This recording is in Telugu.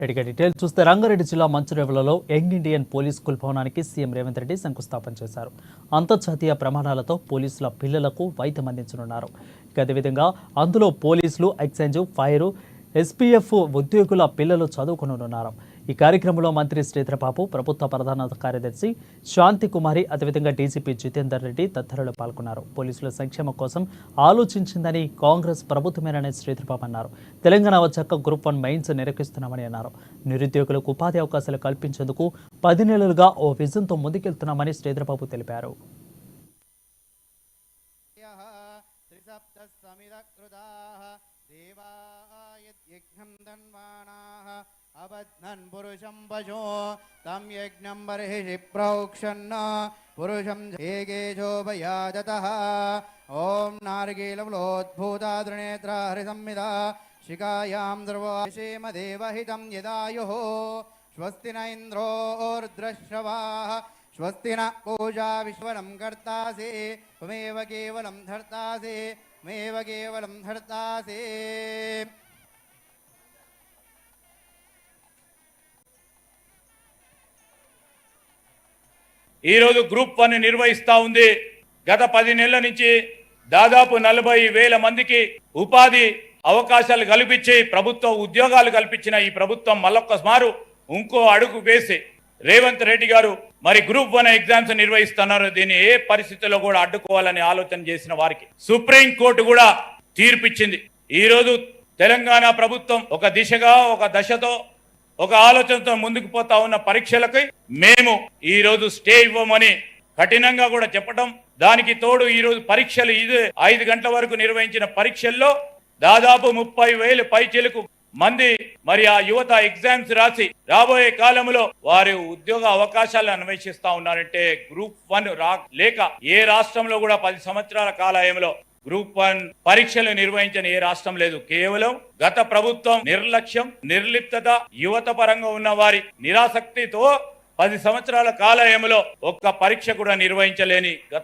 ఇక డీటెయిల్స్ చూస్తే రంగారెడ్డి జిల్లా మంచిర్యాలలో యంగ్ ఇండియన్ పోలీస్ స్కూల్ భవనానికి సీఎం రేవంత్ రెడ్డి శంకుస్థాపన చేశారు. అంతర్జాతీయ ప్రమాణాలతో పోలీసుల పిల్లలకు వైద్యం అందించనున్నారు. ఇక అదేవిధంగా అందులో పోలీసులు, ఎక్సైజ్, ఫైర్, ఎస్పీఎఫ్ ఉద్యోగుల పిల్లలు చదువుకోనున్నారు. ఈ కార్యక్రమంలో మంత్రి శ్రీధరబాబు, ప్రభుత్వ ప్రధాన కార్యదర్శి శాంతి కుమారి, అదేవిధంగా డీజీపీ జితేందర్ రెడ్డి తదితరులు పాల్గొన్నారు. పోలీసుల సంక్షేమం కోసం ఆలోచించిందని కాంగ్రెస్ ప్రభుత్వమేనని శ్రీధరబాబు అన్నారు. తెలంగాణ వచ్చాక గ్రూప్ 1 మెయిన్స్ నిర్వహిస్తున్నామని అన్నారు. నిరుద్యోగులకు ఉపాధి అవకాశాలు కల్పించేందుకు 10 నెలలుగా ఓ విజన్తో ముందుకెళ్తున్నామని శ్రీధరబాబు తెలిపారు. अबध्नन् पुरुषं पशो तं यज्ञं बर्हिषि प्रोक्षन्न पुरुषं हेगेशोभयाजतः ॐ नार्गीलवलोद्भूता दृणेत्रा हरिसंविदा शिखायां द्रवशेमदेवहितं यदायुः स्वस्ति न इन्द्रोर्द्रश्रवाः स्वस्ति न पूजा विश्वनं कर्तासि त्वमेव केवलं धर्तासि त्वमेव केवलं धर्तासि। ఈ రోజు గ్రూప్ 1 నిర్వహిస్తా ఉంది. గత 10 నెలల నుంచి దాదాపు 40,000 మందికి ఉపాధి అవకాశాలు కల్పించి ప్రభుత్వ ఉద్యోగాలు కల్పించిన ఈ ప్రభుత్వం మళ్ళొక్కమారు ఇంకో అడుగు వేసి రేవంత్ రెడ్డి గారు మరి గ్రూప్ 1 ఎగ్జామ్స్ నిర్వహిస్తున్నారు. దీన్ని ఏ పరిస్థితుల్లో కూడా అడ్డుకోవాలని ఆలోచన చేసిన వారికి సుప్రీం కోర్టు కూడా తీర్పిచ్చింది. ఈ రోజు తెలంగాణ ప్రభుత్వం ఒక దిశగా, ఒక దశతో, ఒక ఆలోచనతో ముందుకు పోతా ఉన్న పరీక్షలకి మేము ఈ రోజు స్టే ఇవ్వమని కఠినంగా కూడా చెప్పడం, దానికి తోడు ఈ రోజు పరీక్షలు 5 గంటల వరకు నిర్వహించిన పరీక్షల్లో దాదాపు 30,000 పైచిలకు మంది మరి ఆ యువత ఎగ్జామ్స్ రాసి రాబోయే కాలంలో వారి ఉద్యోగ అవకాశాలను అన్వేషిస్తా ఉన్నారంటే గ్రూప్ 1 లేక ఏ రాష్ట్రంలో కూడా 10 సంవత్సరాల కాలంలో గ్రూప్ 1 పరీక్షలు నిర్వహించిన ఏ రాష్ట్రం లేదు. కేవలం గత ప్రభుత్వం నిర్లక్ష్యం, నిర్లిప్తత, యువత పరంగా ఉన్న వారి నిరాసక్తితో 10 సంవత్సరాల కాలంలో ఒక్క పరీక్ష కూడా నిర్వహించలేని గత